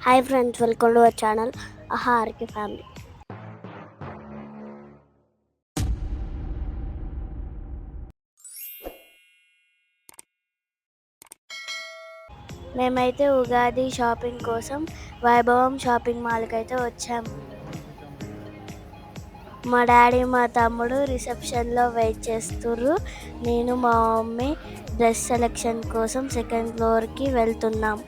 Hi friends, welcome to our channel RK family. మేమైతే Ugadi shopping కోసం వైభవం షాపింగ్ మాల్కి అయితే వచ్చాము. మా డాడీ మా తమ్ముడు రిసెప్షన్లో వెయిట్ చేస్తుర్రు. నేను మా మమ్మీ డ్రెస్ సెలెక్షన్ కోసం సెకండ్ ఫ్లోర్కి వెళ్తున్నాం.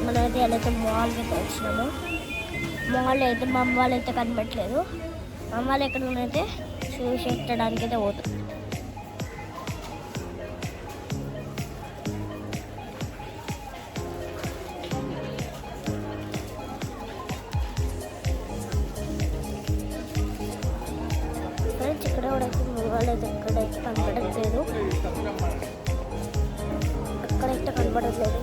మనమైతే ఎలా మాల్కి అయితే వచ్చినాము. మాల్ అయితే మా అమ్మ వాళ్ళు అయితే కనబట్టలేదు. మా అమ్మ వాళ్ళు ఎక్కడ ఉన్నైతే షూస్ ఎత్తడానికి అయితే పోతుంది. ఇక్కడ కూడా అయితే వాళ్ళు అయితే ఎక్కడైతే కనబడట్లేదు, అక్కడైతే కనబడట్లేదు.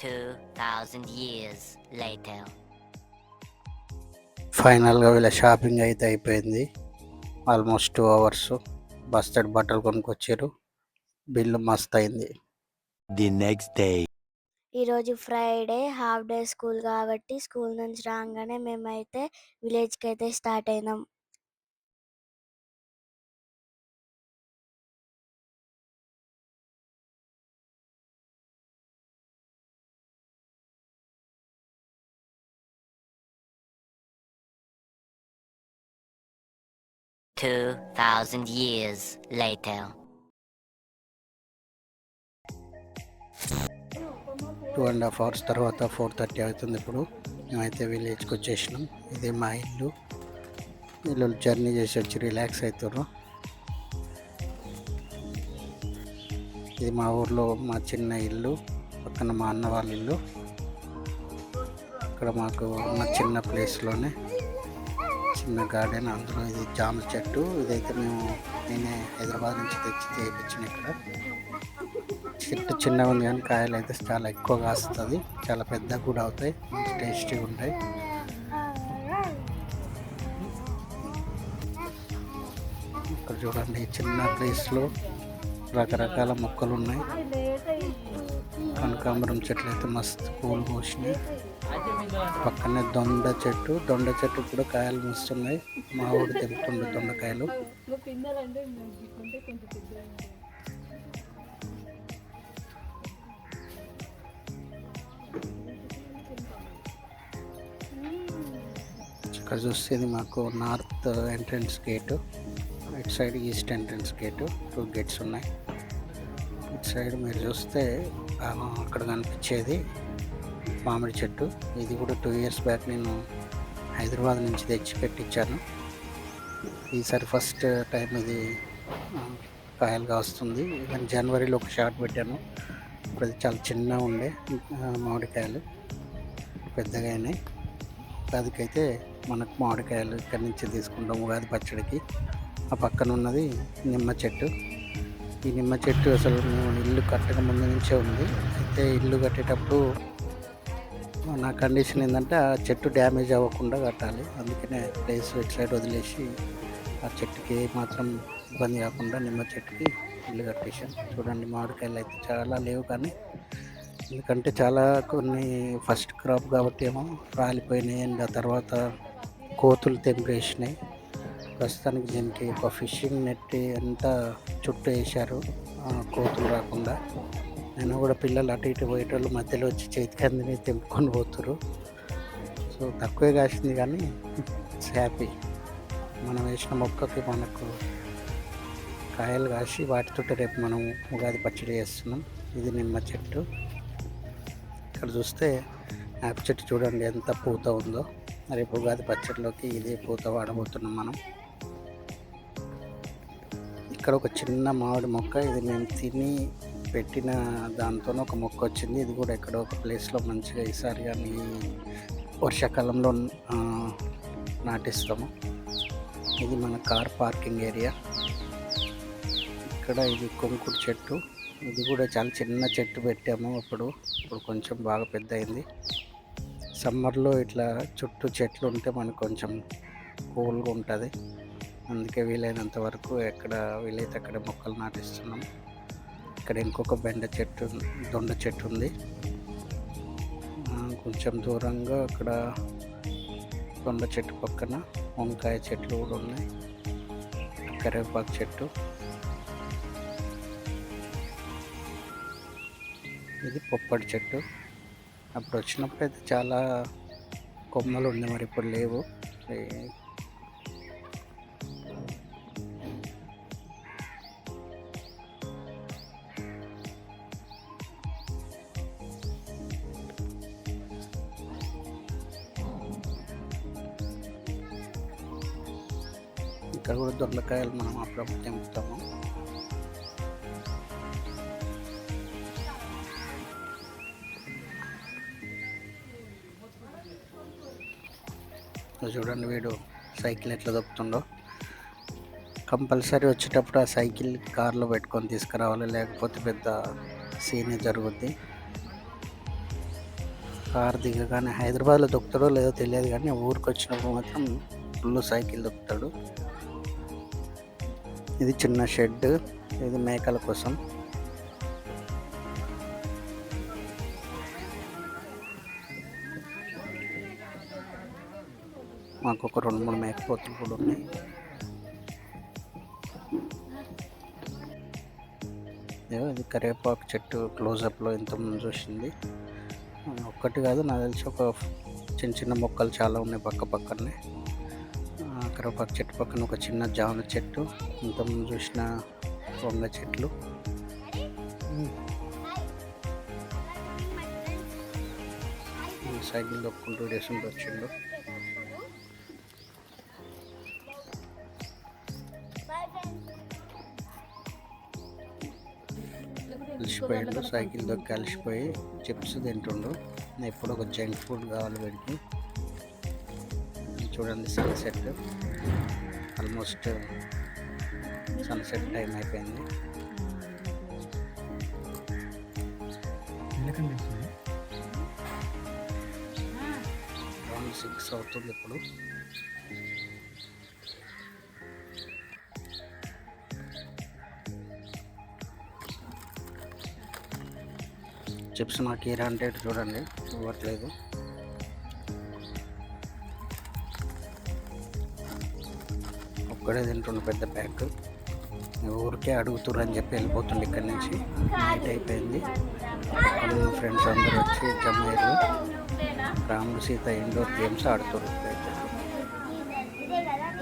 2,000 years later. ఫైనల్గా వీళ్ళ షాపింగ్ అయితే అయిపోయింది. Almost 2 hours. బస్తడి బట్టలు కొనుక్కొచ్చారు. బిల్లు మస్త్ అయింది. The next day. ఈరోజు ఫ్రైడే, హాఫ్ డే స్కూల్ కాబట్టి స్కూల్ నుంచి రాగానే మేమైతే విలేజ్కి అయితే స్టార్ట్ అయినాం. $2,000 years later. 2.5 hours తర్వాత 4:30 అవుతుంది. ఇప్పుడు మేమైతే విలేజ్కి వచ్చేసినాం. ఇది మా ఇల్లు. ఇల్లు జర్నీ చేసి వచ్చి రిలాక్స్ అవుతారు. ఇది మా ఊర్లో మా చిన్న ఇల్లు, పక్కన మా అన్న వాళ్ళ ఇల్లు. ఇక్కడ మాకు ఉన్న చిన్న ప్లేస్లోనే చిన్న గార్డెన్, అందులో ఇది జామ చెట్టు. ఇదైతే నేనే హైదరాబాద్ నుంచి తెచ్చి చేయించిన. ఇక్కడ చెట్టు చిన్నగా ఉంది కానీ కాయలు అయితే చాలా ఎక్కువ కాస్తుంది. చాలా పెద్దగా కూడా అవుతాయి, మంచి టేస్టీగా ఉంటాయి. ఇక్కడ చూడండి, చిన్న ప్లేస్లో రకరకాల మొక్కలు ఉన్నాయి. కనకాంబరం చెట్లు అయితే మస్తు పూలు పోసినాయి. పక్కనే దొండ చెట్టు కూడా కాయలు మస్తున్నాయి. మా ఊరు తెంపుతుండే దొండకాయలు. ఇక్కడ చూస్తే ఇది మాకు నార్త్ ఎంట్రన్స్ గేటు, ఇటు side east entrance gate. 2 gates ఉన్నాయి. ఇటు సైడ్ మీరు చూస్తే అక్కడ కనిపించేది మామిడి చెట్టు. ఇది కూడా 2 years బ్యాక్ నేను హైదరాబాద్ నుంచి తెచ్చి పెట్టించాను. ఈసారి ఫస్ట్ టైం ఇది కాయలుగా వస్తుంది. ఈవెన్ జనవరిలో ఒక షాట్ పెట్టాను. ఇప్పుడు అది చాలా చిన్నగా ఉండే మామిడికాయలు, పెద్దగా అయినాయి. ఉగాదికైతే మనకు మామిడికాయలు ఇక్కడి నుంచి తీసుకుంటాం ఉగాది పచ్చడికి. ఆ పక్కన ఉన్నది నిమ్మ చెట్టు. ఈ నిమ్మ చెట్టు అసలు మేము ఇల్లు కట్టక ముందు నుంచే ఉంది. అయితే ఇల్లు కట్టేటప్పుడు నా కండిషన్ ఏంటంటే ఆ చెట్టు డ్యామేజ్ అవ్వకుండా కట్టాలి. అందుకనే ప్లేస్ ఇటు సైడ్ వదిలేసి ఆ చెట్టుకి మాత్రం ఇబ్బంది కాకుండా నిమ్మ చెట్టుకి ఇల్లు కట్టేసాను. చూడండి, మామిడికాయలు అయితే చాలా లేవు, కానీ ఎందుకంటే చాలా కొన్ని ఫస్ట్ క్రాప్ కాబట్టి ఏమో రాలిపోయినాయి. అండ్ ఆ తర్వాత కోతులు తెంపేసినాయి. ప్రస్తుతానికి దీనికి ఒక ఫిషింగ్ నెట్ అంతా చుట్టూ వేశారు కోతులు రాకుండా. నేను కూడా పిల్లలు అటు ఇటు పోయేటోళ్ళు మధ్యలో వచ్చి చేతికి అందిని తెంపుకొని పోతురు. సో తక్కువే కాసింది, కానీ హ్యాపీ. మనం వేసిన మొక్కకి మనకు కాయలు కాసి వాటితో రేపు మనం ఉగాది పచ్చడి చేస్తున్నాం. ఇది నిమ్మ చెట్టు. ఇక్కడ చూస్తే యాప చెట్టు చూడండి ఎంత పూత ఉందో. రేపు ఉగాది పచ్చడిలోకి ఇదే పూత వాడబోతున్నాం మనం. ఇక్కడ ఒక చిన్న మామిడి మొక్క, ఇది మేము తిని పెట్టిన దాంతో ఒక మొక్క వచ్చింది. ఇది కూడా ఎక్కడో ఒక ప్లేస్లో మంచిగా ఈసారి కానీ వర్షాకాలంలో నాటిస్తాము. ఇది మన కార్ పార్కింగ్ ఏరియా. ఇక్కడ ఇది కొంకుడు చెట్టు. ఇది కూడా చాలా చిన్న చెట్టు పెట్టాము ఇప్పుడు కొంచెం బాగా పెద్ద అయింది. సమ్మర్లో ఇట్లా చుట్టూ చెట్లు ఉంటే మనకు కొంచెం కూల్గా ఉంటుంది. అందుకే వీలైనంత వరకు ఎక్కడ వీలైతే అక్కడ మొక్కలు నాటిస్తున్నాం. ఇక్కడ ఇంకొక దొండ చెట్టు ఉంది. కొంచెం దూరంగా అక్కడ దొండ చెట్టు పక్కన వంకాయ చెట్లు కూడా ఉన్నాయి. కరివేపాకు చెట్టు. ఇది పొప్పడి చెట్టు. అప్పుడు వచ్చినప్పుడు అయితే చాలా కొమ్మలు ఉంది, మరి ఇప్పుడు లేవు. ఇక్కడ కూడా దొండకాయలు మనం అప్పుడప్పుడు తెంపుతాము. చూడండి వీడు సైకిల్ ఎట్లా దొక్కుతుండో. కంపల్సరీ వచ్చేటప్పుడు ఆ సైకిల్ కార్లో పెట్టుకొని తీసుకురావాలి, లేకపోతే పెద్ద సీనే జరుగుద్ది. కార్ దిగగానే హైదరాబాద్లో దొక్కుతాడో లేదో తెలియదు, కానీ ఊరికి వచ్చినప్పుడు మాత్రం ఫుల్ సైకిల్ దొక్కుతాడు. ఇది చిన్న షెడ్. ఇది మేకల కోసం. మాకు ఒక 2-3 మేకపోతులు కూడా ఉన్నాయి. ఇది కరివేపాకు చెట్టు క్లోజప్లో ఇంతకుముందు చూసింది. ఒక్కటి కాదు, నాకు తెలిసి ఒక చిన్న మొక్కలు చాలా ఉన్నాయి పక్కనే. కరివేపాకు చెట్టు పక్కన ఒక చిన్న జామ చెట్టు, ఇంతకుముందు చూసిన వంగ చెట్లు. సైకిల్ దొక్కుంటూ వేసుకుంటూ వచ్చిండు. అలసిపోయాడు, సైకిల్ దొక్కి అలసిపోయి చిప్స్ తింటుండు. ఎప్పుడు ఒక జంక్ ఫుడ్ కావాలి వీడికి. చూడండి సన్సెట్, ఆల్మోస్ట్ సన్సెట్ టైం అయిపోయింది. అరౌండ్ 6 అవుతుంది ఇప్పుడు. చిప్స్ నాకు ఏ అంటే చూడండి ఇవ్వట్లేదు. ఒక్కడే తింటుండే పెద్ద ప్యాక్. ఊరికే అడుగుతుర్రు అని చెప్పి వెళ్ళిపోతుండే ఇక్కడి నుంచి. నైట్ అయిపోయింది. మా ఫ్రెండ్స్ అందరూ వచ్చి జమ్మాయిలు రాముడు సీత ఇండోర్ గేమ్స్ ఆడుతున్నారు.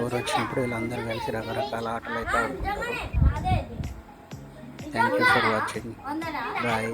ఊరు వచ్చినప్పుడు వీళ్ళందరూ కలిసి రకరకాల ఆటలు అయితే ఆడుతుంటారు. Thank you for watching. Bye.